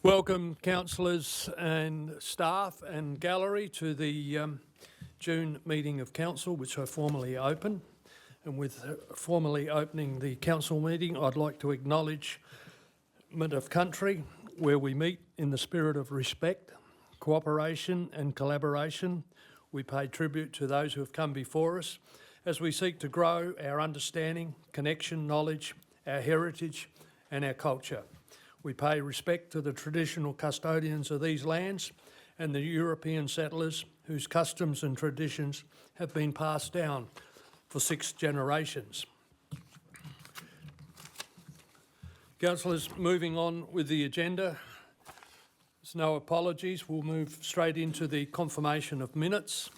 Welcome, councillors and staff and gallery, to the June meeting of council, which I formally open. And with formally opening the council meeting, I'd like to acknowledge of country, where we meet in the spirit of respect, cooperation and collaboration. We pay tribute to those who have come before us as we seek to grow our understanding, connection, knowledge, our heritage and our culture. We pay respect to the traditional custodians of these lands and the European settlers whose customs and traditions have been passed down for 6 generations. Councillors, moving on with the agenda. There's no apologies. We'll move straight into the confirmation of minutes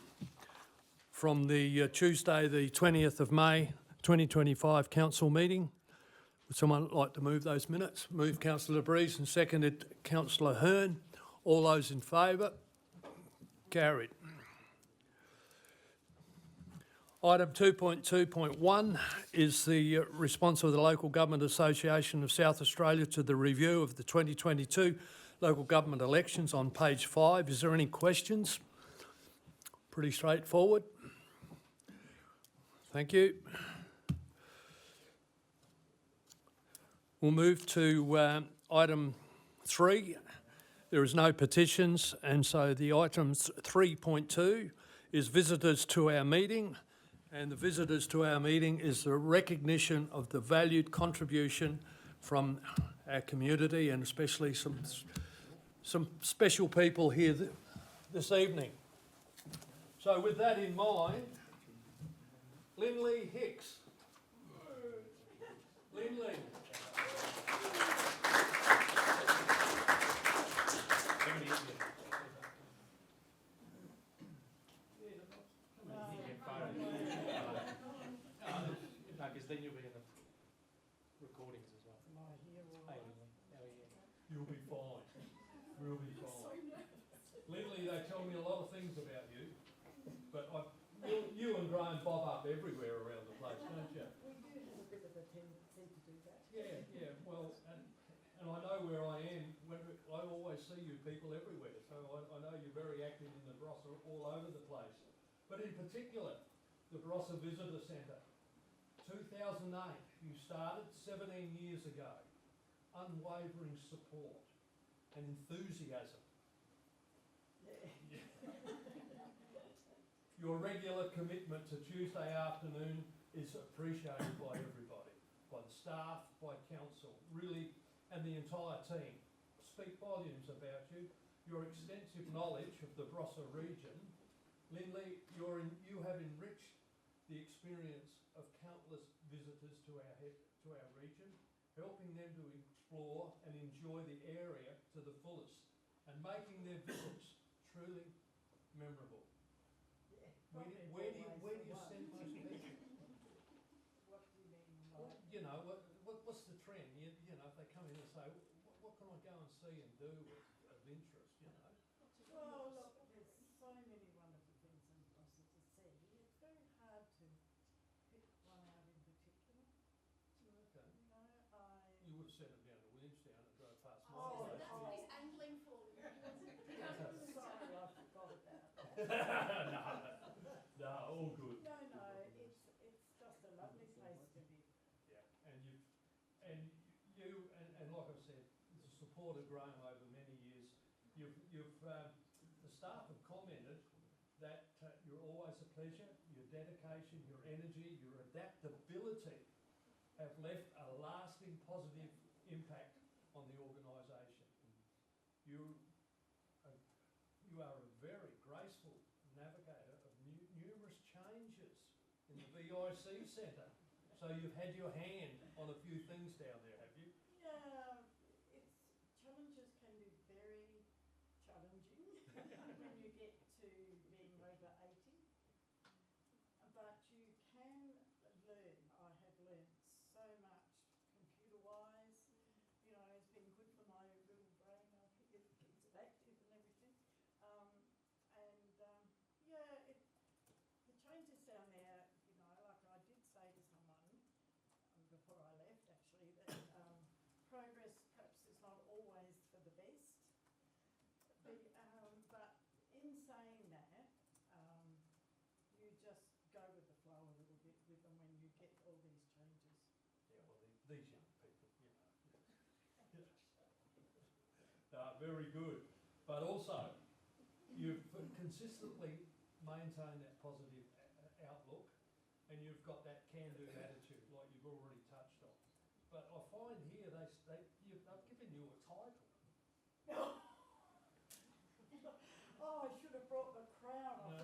from the Tuesday, the 20th of May, 2025 council meeting. Would someone like to move those minutes? Moved Councillor Breeze and seconded Councillor Hearn. All those in favour? Carried. Item 2.2.1 is the response of the Local Government Association of South Australia to the review of the 2022 local government elections on page 5. Is there any questions? Pretty straightforward. Thank you. We'll move to item 3. There is no petitions, and so the item 3.2 is visitors to our meeting, and the visitors to our meeting is the recognition of the valued contribution from our community, and especially some special people here this evening. So with that in mind, Lindley Hicks. Lindley. Because then you'll be in the recordings as well. You'll be fine. We'll be fine. Lindley, they tell me a lot of things about you, but you and Graham bob up everywhere around the place, don't you? We do have a bit of a tendency to do that. Yeah. Well, and I know where I am. I always see you people everywhere, so I know you're very active in the Barossa all over the place. But in particular, the Barossa Visitor Centre. 2008, you started 17 years ago. Unwavering support and enthusiasm. Yeah. Your regular commitment to Tuesday afternoon is appreciated by everybody, by the staff, by council, really, and the entire team. Speak volumes about you. Your extensive knowledge of the Barossa region. Lindley, you have enriched the experience of countless visitors to our region, helping them to explore and enjoy the area to the fullest and making their visits truly memorable. Yeah, Where do you send most people? What do you mean? Well, you know, what's the trend? You know, if they come in and say, what can I go and see and do of interest, you know? Well, look, there's so many wonderful things in Barossa to see. It's very hard to pick one out in particular. Okay. You know, You would have sent them down to Williamstown and drove past my Oh, place. that's what he's angling for. sorry, I forgot about that. No, all good. No, it's just a lovely place to be. Yeah, and like I said, the support of Graham over many years. The staff have commented that you're always a pleasure. Your dedication, your energy, your adaptability have left a lasting positive impact on the organisation. You are a very graceful navigator of numerous changes in the VIC Centre. So you've had your hand on a few things down there, have you? Yeah, challenges can be very challenging when you get to being over 80. But you can learn. I have learned so much computer-wise. You know, it's been good for my little brain. It keeps it active and everything. The changes down there, you know, like I did say to someone before I left, actually, that progress perhaps is not always for the best. But in saying that, you just go with the flow a little bit with them when you get all these changes. Yeah, well, these young people, you know. Very good. But also, you've consistently maintained that positive outlook, and you've got that can-do attitude, like you've already touched on. But I find here they've given you a title. Oh, I should have brought the crown off.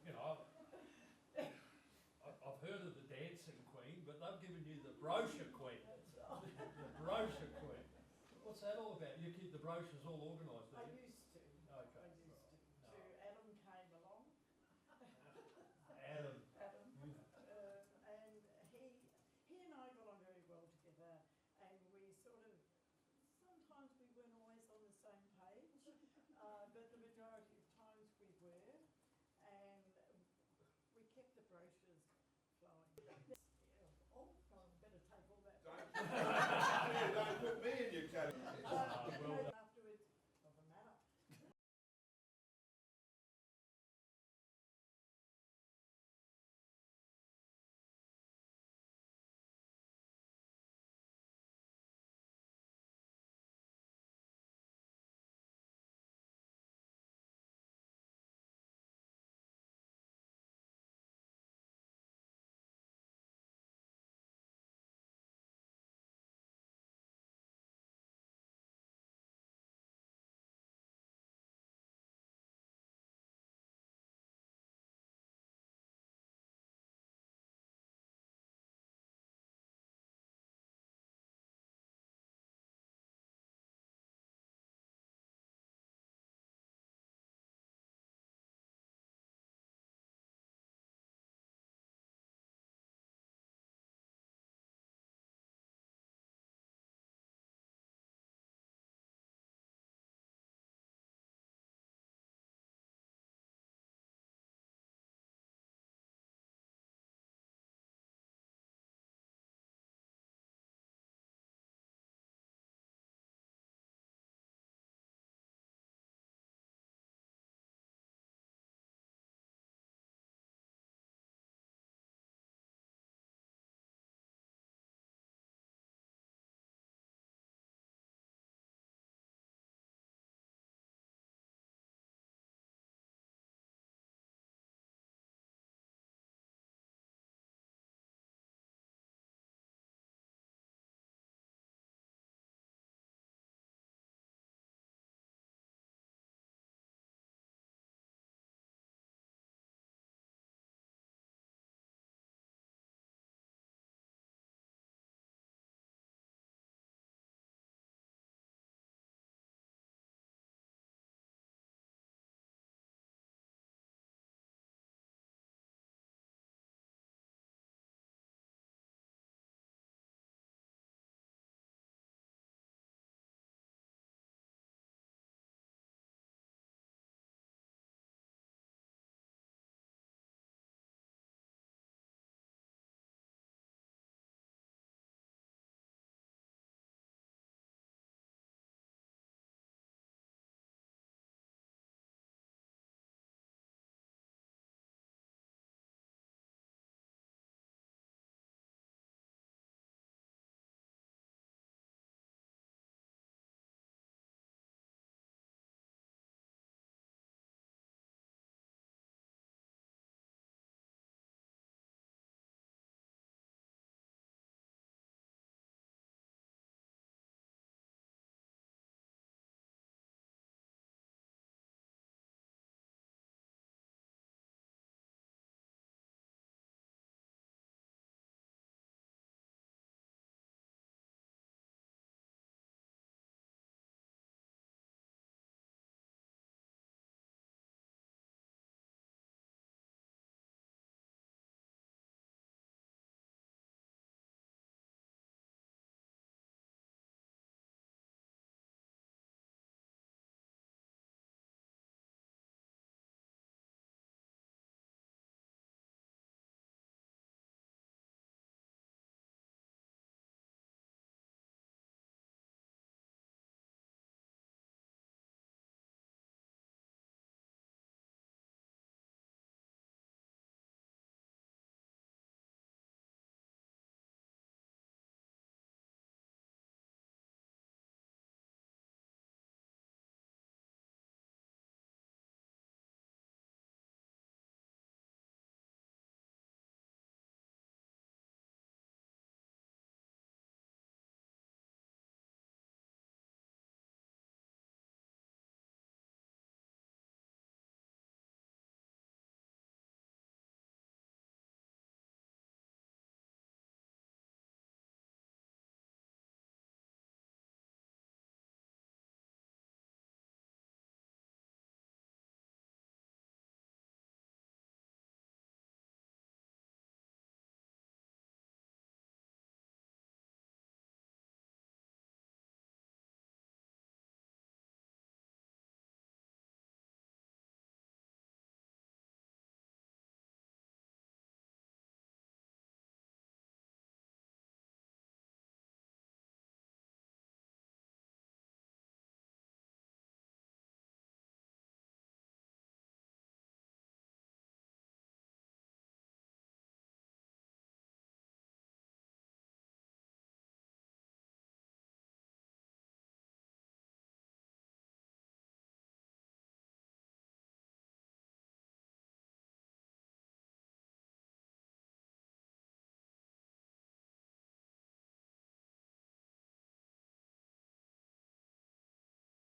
You know, I've heard of the dancing queen, but they've given you the brochure queen. The brochure queen. What's that all about? You keep the brochures all organised, do I you? used to. Okay. I used to. No. Adam came along. Adam. Adam. And he and I got on very well together, and we sort of, sometimes we weren't always on the same page, but the majority of times we were, and we kept the brochures flowing. Oh, I better take all that. Don't put me in your category. well done. Afterwards, doesn't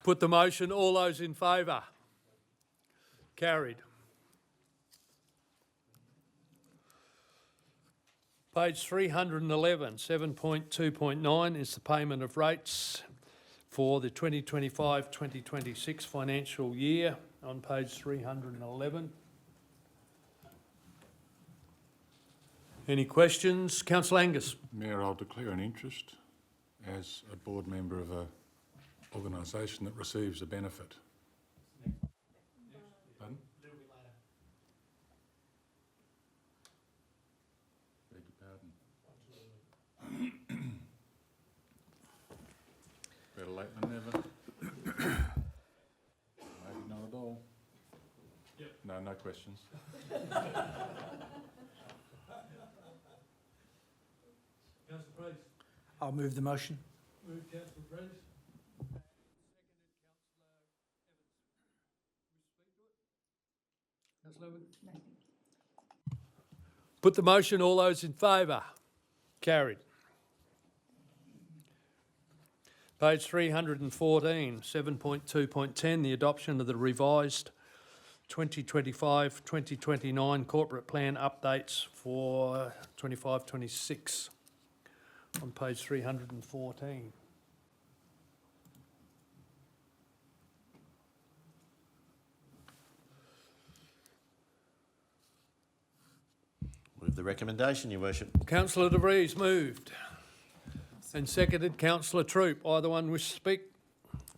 Put the motion. All those in favour? Carried. Page 311, 7.2.9 is the payment of rates for the 2025-2026 financial year on page 311. Any questions? Councillor Angus. Mayor, I'll declare an interest as a board member of an organisation that receives a benefit. Pardon? A little bit later. Beg your pardon. Absolutely. Better late than never. Maybe not at all. Yep. No questions. Councillor Priest. I'll move the motion. Moved Councillor Priest. Councillor Evans. Put the motion. All those in favour? Carried. Page 314, 7.2.10, the adoption of the revised 2025-2029 corporate plan updates for 25-26 on page 314. Move the recommendation, Your Worship. Councillor De Vries moved and seconded. Councillor Troop. Either one wish to speak?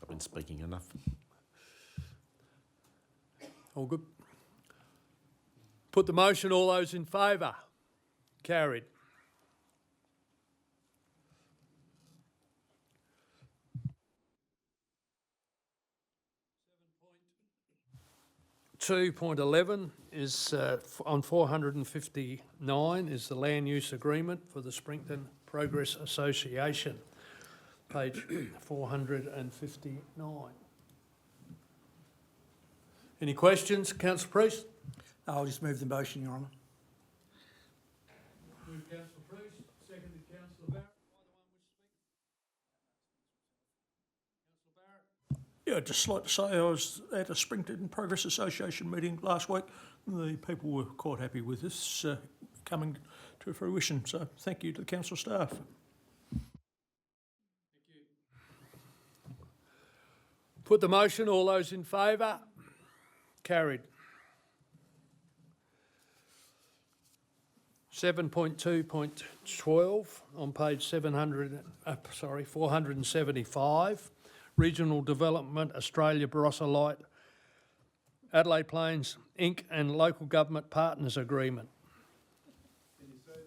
I've been speaking enough. All good. Put the motion. All those in favour? Carried. .11 is on 459 is the land use agreement for the Springton Progress Association, page 459. Any questions, Councillor Priest? I'll just move the motion, Your Honour. Moved Councillor Priest, seconded Councillor Barrett. Councillor Barrett. Yeah, I'd just like to say I was at a Springton Progress Association meeting last week. The people were quite happy with this coming to fruition, so thank you to the council staff. Thank you. Put the motion. All those in favour? Carried. 7.2.12 on page 475. Regional Development Australia Barossa Light Adelaide Plains Inc. and Local Government Partners Agreement. Can you say that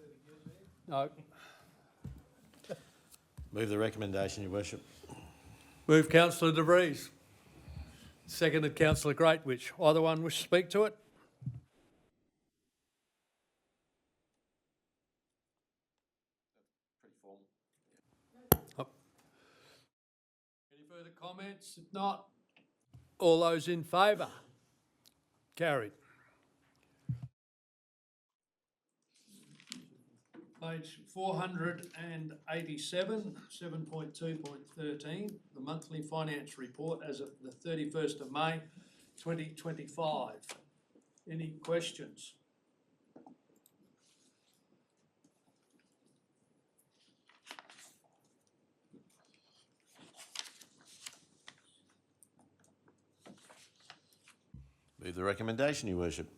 again, Mayor? No. Move the recommendation, Your Worship. Move Councillor De Vries. Seconded Councillor Greatwich. Either one wish to speak to it? Pretty formal. Any further comments? If not, all those in favour? Carried. Page 487, 7.2.13, the monthly finance report as of the 31st of May 2025. Any questions? Move the recommendation, Your Worship.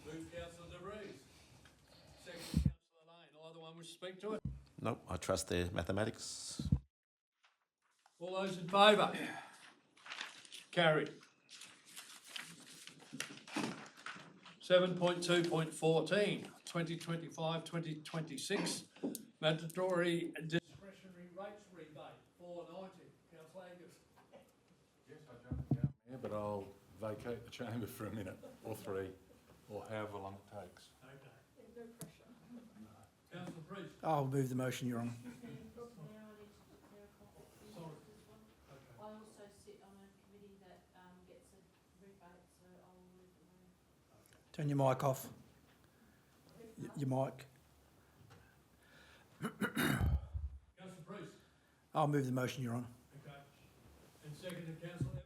Move Councillor De Vries. Second Councillor Lane. Either one wish to speak to it? Nope, I trust their mathematics. All those in favour? Carried. 7.2.14, 2025-2026, mandatory discretionary rates rebate, 490. Councillor Angus. Yes, I jumped the gun here, but I'll vacate the chamber for a minute or three, or however long it takes. Okay. No pressure. Councillor Priest. I'll move the motion, Your Honour. Sorry. I also sit on a committee that gets a rebate, so I'll leave it alone. Turn your mic off. Your mic. Councillor Priest. I'll move the motion, Your Honour. Okay. And seconded Councillor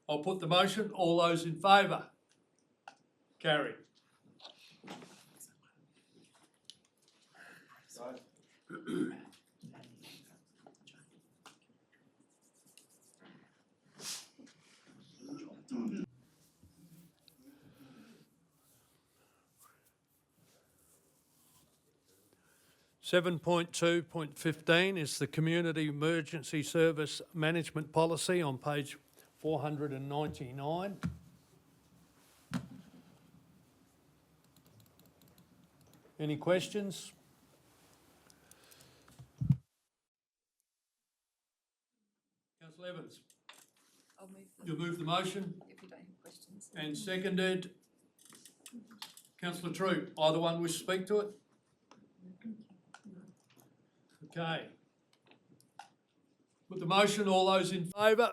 I'll put the motion. All those in favour? Carried. Seven point 2.15 is the Community Emergency Service Management Policy on page 499. Any questions? Councillor Evans, I'll move them you'll move the motion if you don't have questions. and seconded. Councillor Troop, either one wish to speak to it? Okay. With the motion, all those in favour?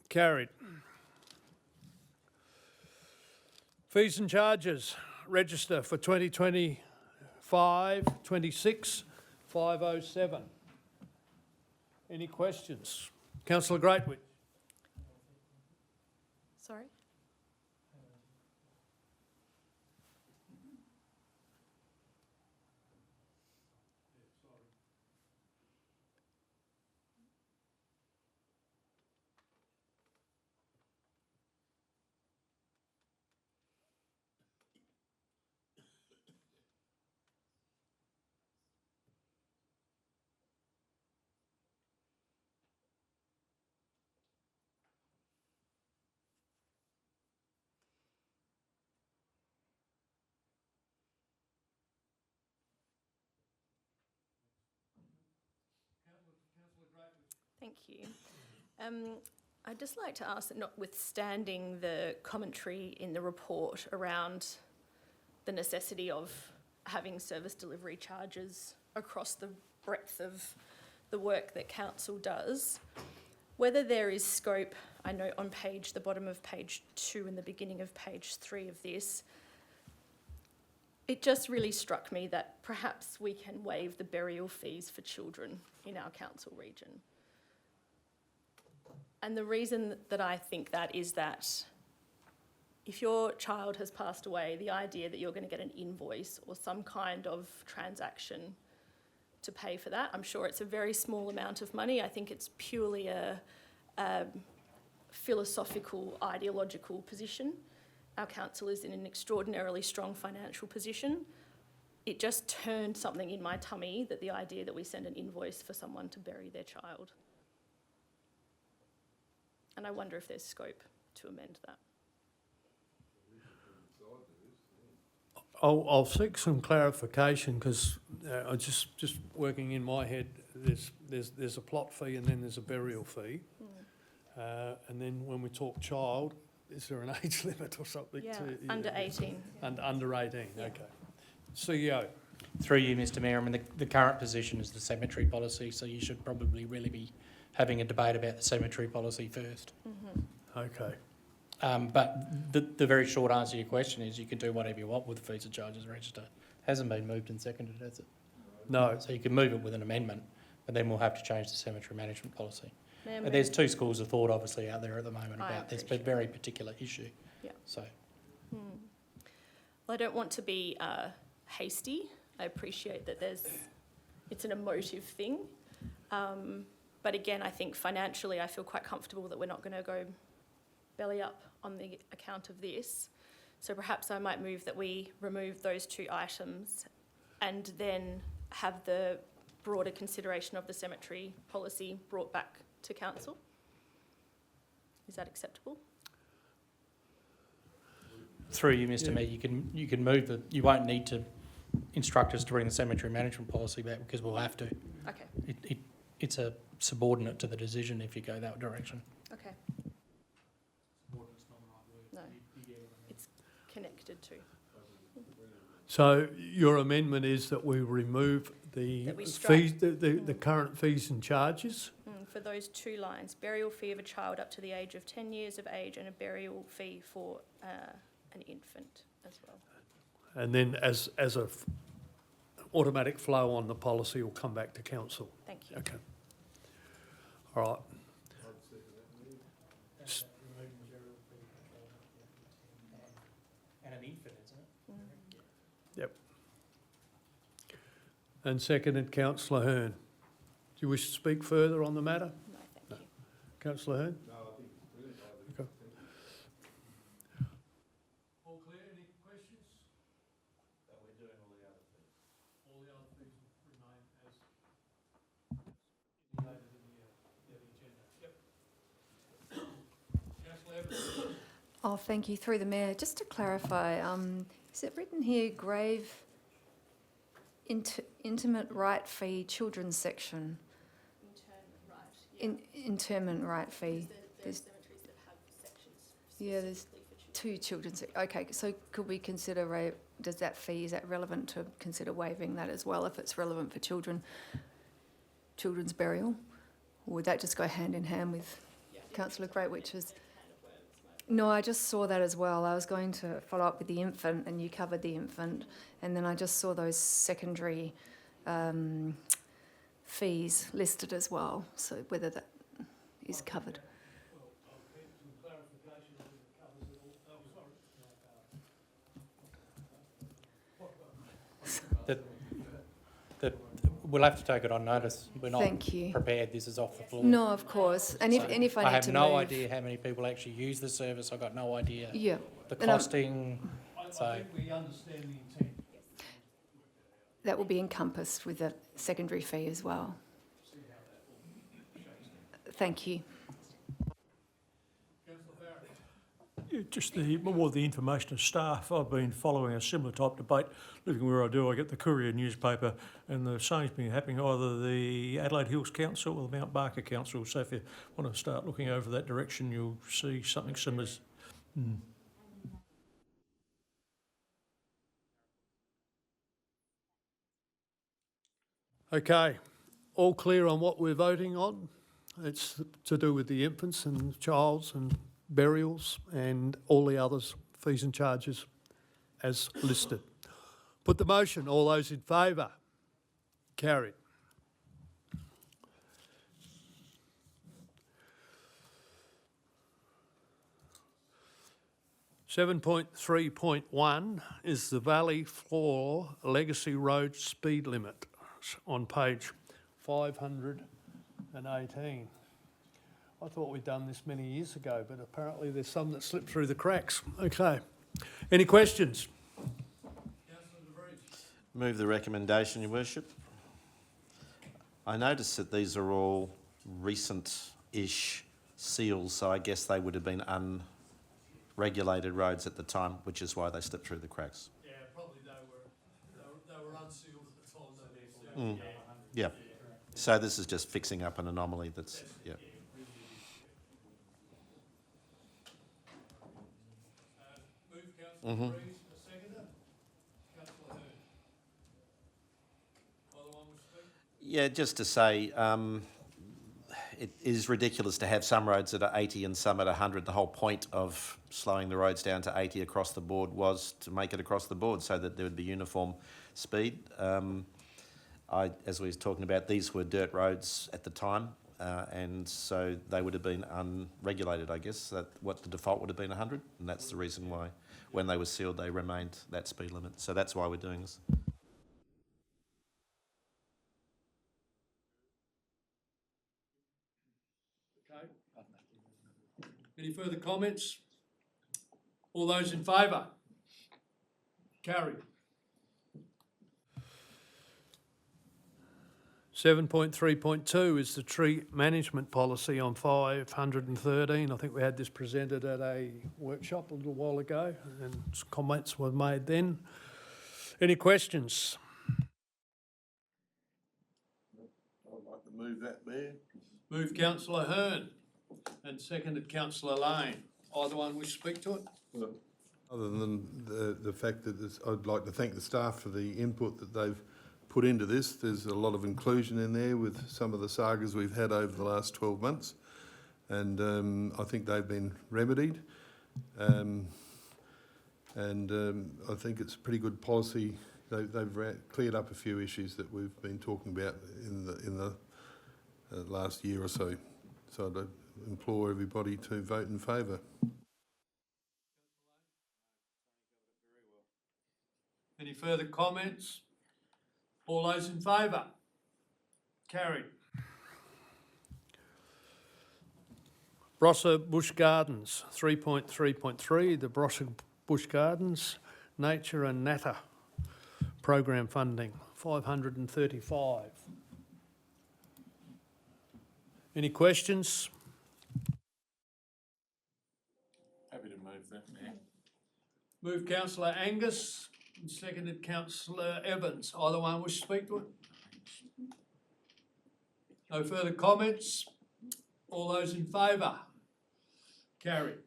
Carried. Fees and charges, register for 2025-26, 507. Any questions? Councillor Greatwood. Sorry? Thank you. I'd just like to ask that, notwithstanding the commentary in the report around the necessity of having service delivery charges across the breadth of the work that council does, whether there is scope, I know on the bottom of page 2 and the beginning of page 3 of this, it just really struck me that perhaps we can waive the burial fees for children in our council region. And the reason that I think that is that if your child has passed away, the idea that you're going to get an invoice or some kind of transaction to pay for that, I'm sure it's a very small amount of money. I think it's purely a philosophical, ideological position. Our council is in an extraordinarily strong financial position. It just turned something in my tummy, that the idea that we send an invoice for someone to bury their child. And I wonder if there's scope to amend that. I'll seek some clarification because I just working in my head. There's a plot fee and then there's a burial fee, and then when we talk child, is there an age limit or something? Yeah, to, under 18. Under 18. Yeah. Okay. CEO. Through you, Mr Mayor, I mean, the current position is the cemetery policy, so you should probably really be having a debate about the cemetery policy first. Okay. But the very short answer to your question is you can do whatever you want with the fees and charges register. Hasn't been moved and seconded, has it? No. So you can move it with an amendment, but then we'll have to change the cemetery management policy. Ma'am, But there's two schools of thought obviously out there at the moment I about this, but appreciate very particular issue. Yeah. So. Well, I don't want to be hasty. I appreciate that it's an emotive thing. But again, I think financially I feel quite comfortable that we're not going to go belly up on the account of this. So perhaps I might move that we remove those two items and then have the broader consideration of the cemetery policy brought back to council. Is that acceptable? Through you, Mr Mayor, you can move you won't need to instruct us to bring the cemetery management policy back because we'll have to. Okay. It's a subordinate to the decision if you go that direction. Okay. No, it's connected to. So your amendment is that we remove the That we strike. fees, the current fees and charges? For those two lines, burial fee of a child up to the age of 10 years of age and a burial fee for an infant as well. And then as a automatic flow on, the policy will come back to council. Thank you. Okay. All right. Yep. And seconded councillor Hearn. Do you wish to speak further on the matter? No, thank you. Councillor Hearn? Okay. All clear? Any questions? That we're doing all the other things. All the other things remain as indicated in the agenda. Yep. Councillor Evans? Oh, thank you. Through the Mayor, just to clarify, is it written here, grave intimate right fee children's section? Internment right, yeah. Interment right fee. There's There's- cemeteries that have sections Yeah, there's specifically for children. 2 children's, okay, so could we consider, does that fee, is that relevant to consider waiving that as well if it's relevant for children's burial? Or would that just go hand in hand with councillor Greatwitch's? No, I just saw that as well. I was going to follow up with the infant, and you covered the infant, and then I just saw those secondary fees listed as well, so whether that is covered. Well, I'll get some clarification if it covers it all. Oh, sorry. We'll have to take it on notice. We're not Thank you. prepared. This is off the floor. No, of course, and if So I need to move... I have no idea how many people actually use the service. I've got no idea. Yeah, The And I'm- costing, I So- think we understand the intent. that will be encompassed with a secondary fee as well. Thank you. Councillor Barrett? Yeah, just more the information of staff. I've been following a similar type debate. Living where I do, I get the Courier newspaper, and the same's been happening either the Adelaide Hills Council or the Mount Barker Council. So if you want to start looking over that direction, you'll see something similar. Okay, all clear on what we're voting on? It's to do with the infants and childs and burials and all the others, fees and charges as listed. Put the motion, all those in favour? Carried. .3.1 is the Valley Floor Legacy Road speed limit on page 518. I thought we'd done this many years ago, but apparently there's some that slipped through the cracks. Okay. Any questions? Move the recommendation, Your Worship. I notice that these are all recent-ish seals, so I guess they would have been unregulated roads at the time, which is why they slipped through the cracks. Yeah, probably they were unsealed at the time they were sealed. Yeah. So this is just fixing up an anomaly that's, yeah. Move councillor Rees, a seconder. Councillor Hearn. Other one was speak? Yeah, just to say, it is ridiculous to have some roads that are 80 and some at 100. The whole point of slowing the roads down to 80 across the board was to make it across the board so that there would be uniform speed. As we were talking about, these were dirt roads at the time, and so they would have been unregulated, I guess. That what the default would have been 100, and that's the reason why, when they were sealed, they remained that speed limit. So that's why we're doing this. Okay. Any further comments? All those in favour? Carried. 7.3.2 is the tree management policy on 513. I think we had this presented at a workshop a little while ago and comments were made then. Any questions? I'd like to move that, Mayor. Move councillor Hearn and seconded councillor Lane. Either one wish to speak to it? Well, other than the fact that I'd like to thank the staff for the input that they've put into this. There's a lot of inclusion in there with some of the sagas we've had over the last 12 months, and I think they've been remedied. I think it's a pretty good policy. They've cleared up a few issues that we've been talking about in the last year or so. So I'd implore everybody to vote in favour. Any further comments? All those in favour? Carried. Barossa Bush Gardens, 3.3.3, the Barossa Bush Gardens, Nature and Natter program funding, 535. Any questions? Happy to move that, Mayor. Moved councillor Angus and seconded councillor Evans. Either one wish to speak to it? No further comments? All those in favour? Carried.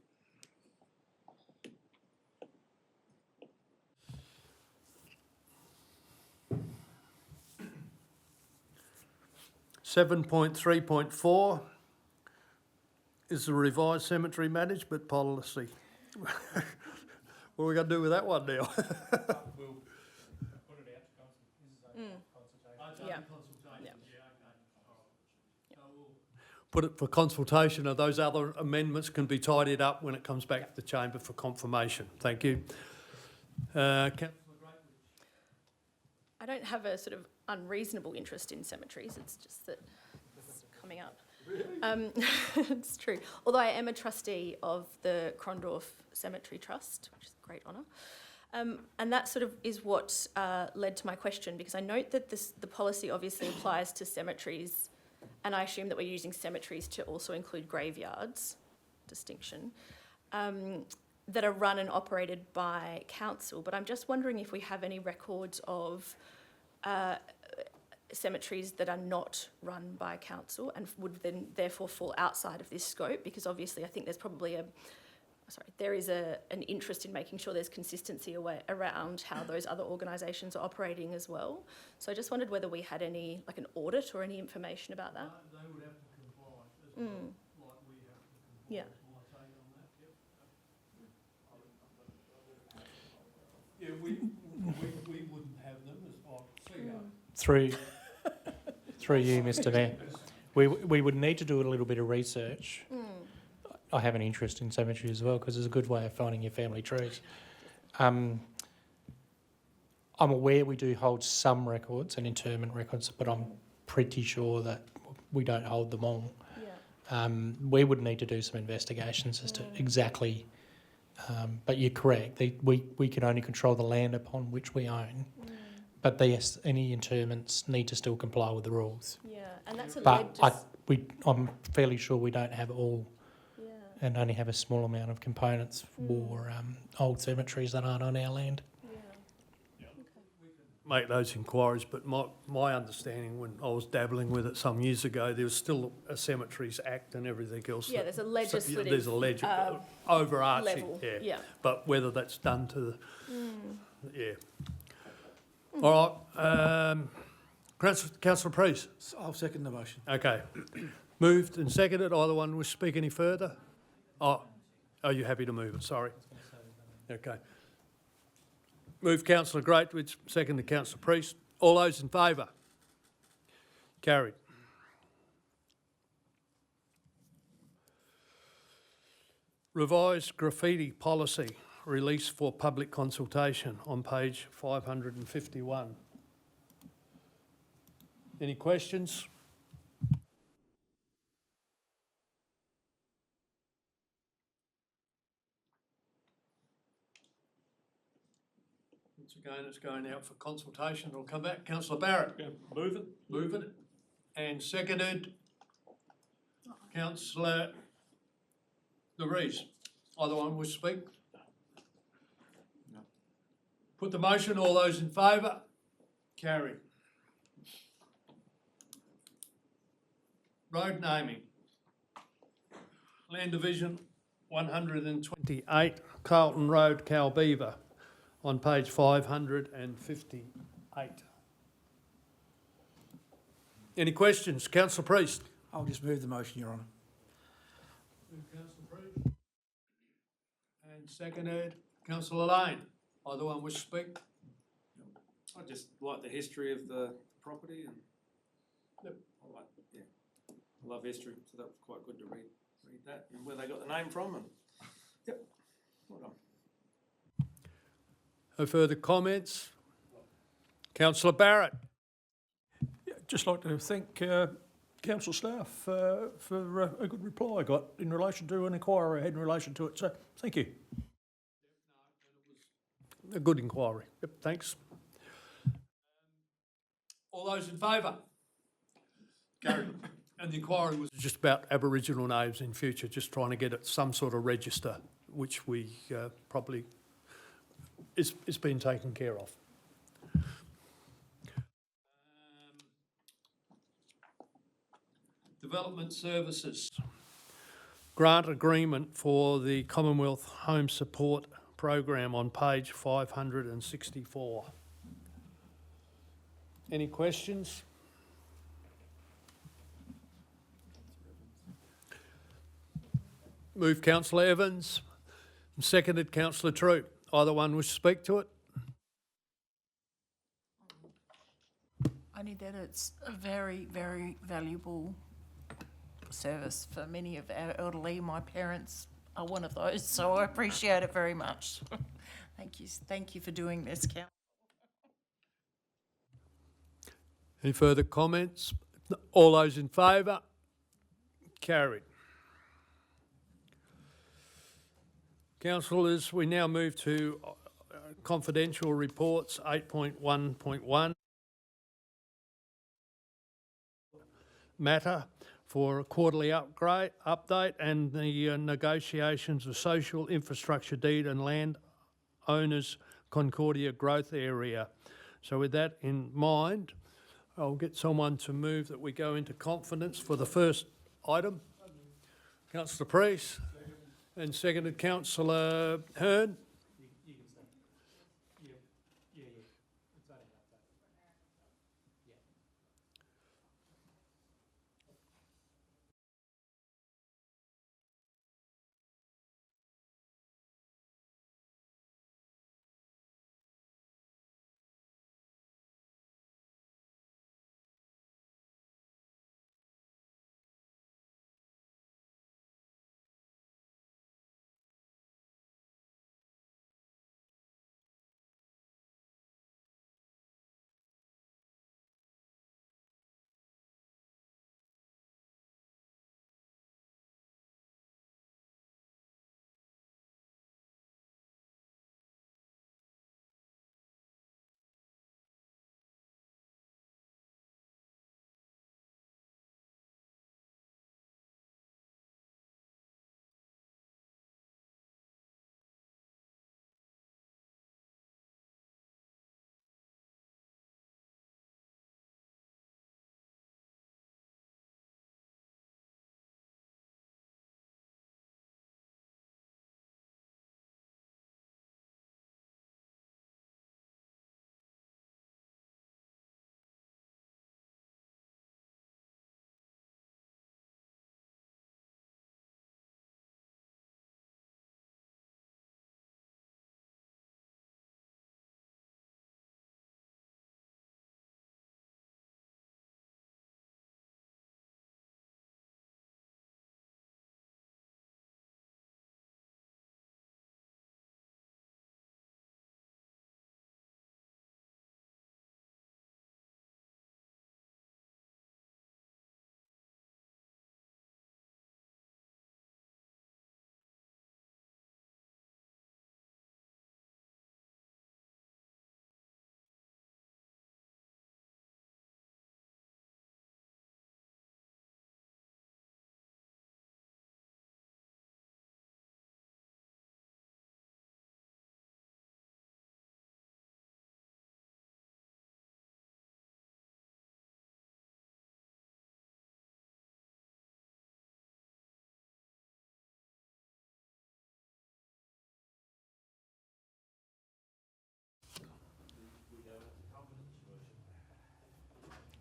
Seven point 3.4 is the revised cemetery management policy. What are we going to do with that one now? Yeah. Put it for consultation, and those other amendments can be tidied up when it comes back to the chamber for confirmation. Thank you. Councillor I don't have a sort of unreasonable interest in cemeteries, it's just that it's coming up. It's true. Although I am a trustee of the Krondorf Cemetery Trust, which is a great honour. And that sort of is what led to my question, because I note that the policy obviously applies to cemeteries, and I assume that we're using cemeteries to also include graveyards, distinction, that are run and operated by council. But I'm just wondering if we have any records of cemeteries that are not run by council and would then therefore fall outside of this scope, because obviously I think there's probably there is an interest in making sure there's consistency around how those other organisations are operating as well. So I just wondered whether we had any, like an audit or any information about that. They would have to comply as well, like we have to comply. Yeah. My take on that, yep. Yeah, we wouldn't have them as, Through you, Mr Mayor. We would need to do a little bit of research. I have an interest in cemetery as well because it's a good way of finding your family trees. I'm aware we do hold some records and interment records, but I'm pretty sure that we don't hold them all. Yeah. We would need to do some investigations as to exactly, but you're correct, we can only control the land upon which we own. But yes, any interments need to still comply with the rules. Yeah, and that's a But I'm fairly sure we don't have all, yeah. and only have a small amount of components for old cemeteries that aren't on our land. Yeah. make those inquiries, but my understanding when I was dabbling with it some years ago, there was still a Cemeteries Act and everything else. Yeah, there's a legislative there's a overarching, level. yeah. Yeah. But whether that's done to the, yeah. All right, Councillor Priest. I'll second the motion. Okay. Moved and seconded. Either one wish to speak any further? Oh, are you happy to move it? Sorry. Okay. Moved Councillor Greatwich, seconded Councillor Priest. All those in favour? Carried. Revised graffiti policy, release for public consultation on page 551. Any questions? Once again, it's going out for consultation. It'll come back. Councillor Barrett. Yeah, move it. Move it. And seconded, Councillor Rees. Either one wish to speak? No. Put the motion. All those in favour? Carried. Road naming. Land Division 128, Carlton Road, Calbeaver, on page 558. Any questions? Councillor Priest. I'll just move the motion, Your Honour. Councillor Priest. And seconded, Councillor Lane. Either one wish to speak? I just like the history of the property and Yep. I love history, so that was quite good to read that and where they got the name from and well done. No further comments? Councillor Barrett. Yeah, just like to thank council staff for a good reply I got in relation to an inquiry I had in relation to it. So thank you. A good inquiry. Yep, thanks. All those in favour? Carried. And the inquiry was just about Aboriginal names in future, just trying to get it some sort of register, which we probably is been taken care of. Development services. Grant agreement for the Commonwealth Home Support Program on page 564. Any questions? Moved Councillor Evans, and seconded Councillor Troop. Either one wish to speak to it? Only that it's a very, very valuable service for many of our elderly. My parents are one of those, so I appreciate it very much. Thank you for doing this, Council. Any further comments? All those in favour? Carried. Councillors, we now move to confidential reports 8.1.1. Matter for a quarterly update and the negotiations of social infrastructure deed and land owners Concordia growth area. So with that in mind, I'll get someone to move that we go into confidence for the first item. Councillor Priest, and seconded Councillor Hearn.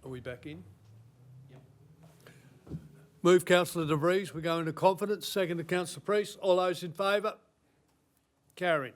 Are we back in? Yep. Move Councillor De Vries. We go into confidence. Second to Councillor Priest. All those in favour? Carried.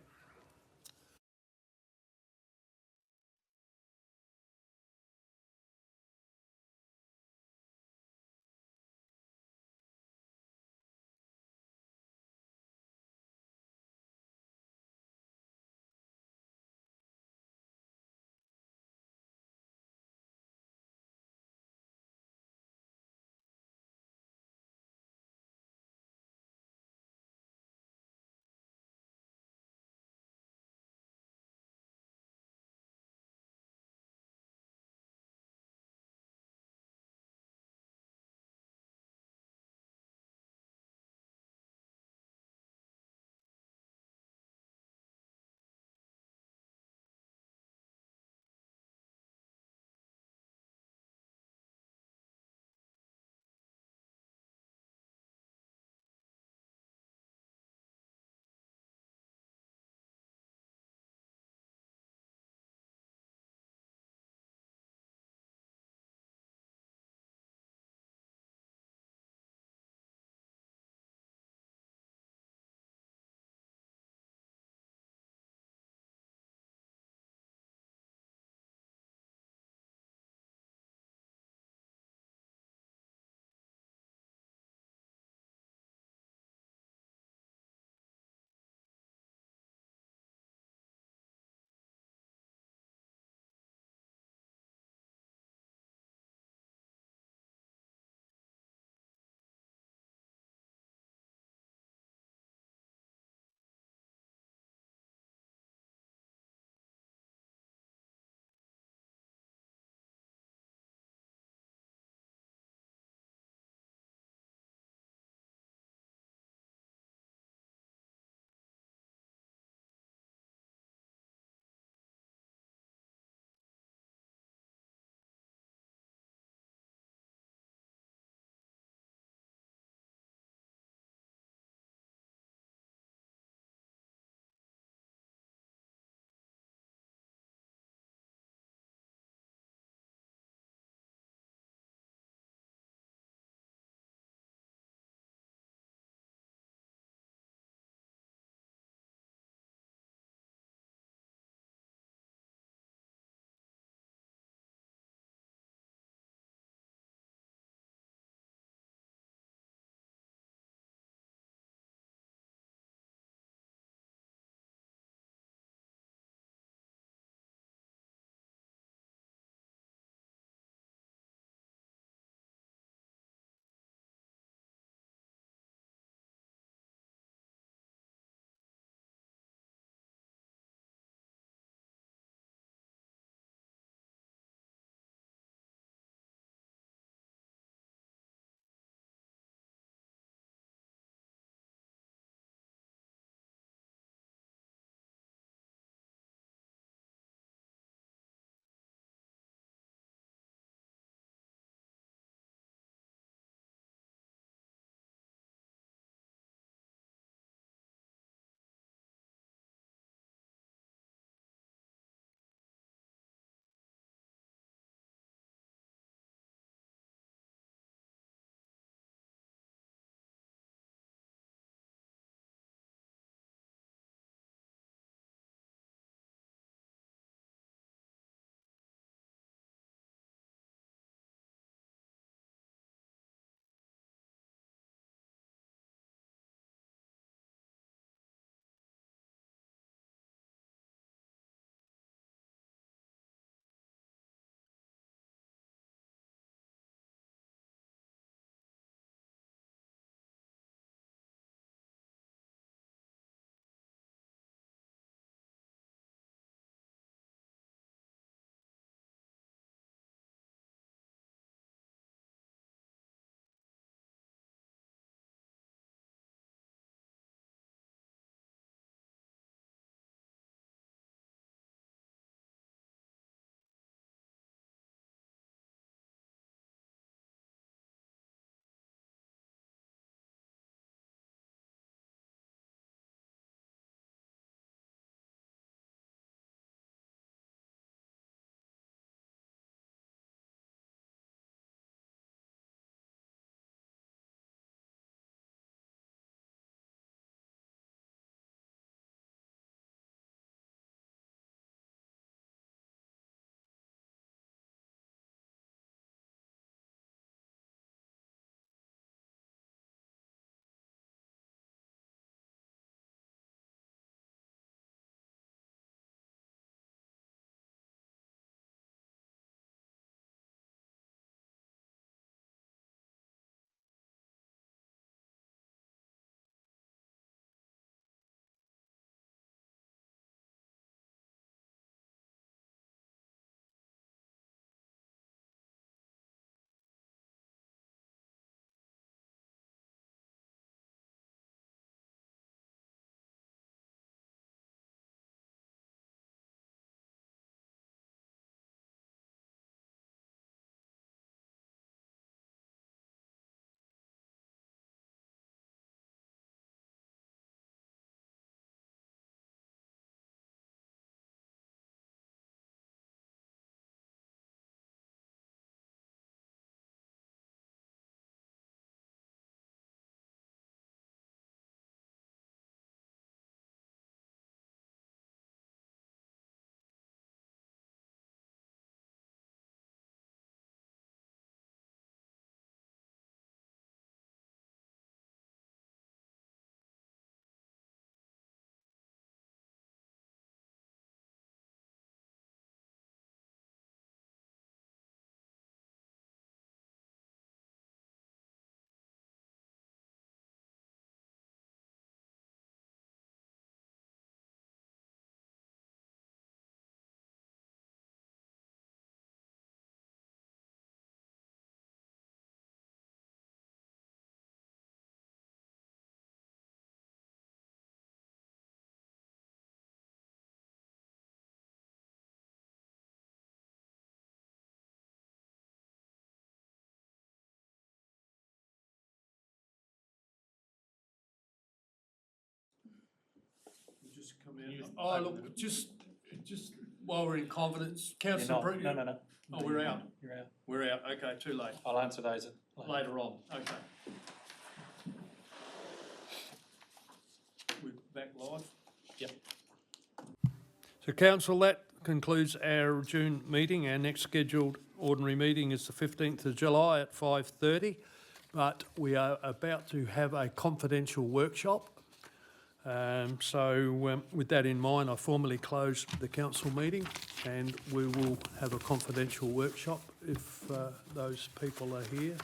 Come in. Oh, look, just while we're in confidence, councillor Bree. No. Oh, we're out. You're out. We're out. Okay, too late. I'll answer those Later on. Okay. We're back live. Yep. So council, that concludes our June meeting. Our next scheduled ordinary meeting is the 15th of July at 5:30, but we are about to have a confidential workshop. With that in mind, I formally close the council meeting, and we will have a confidential workshop if those people are here.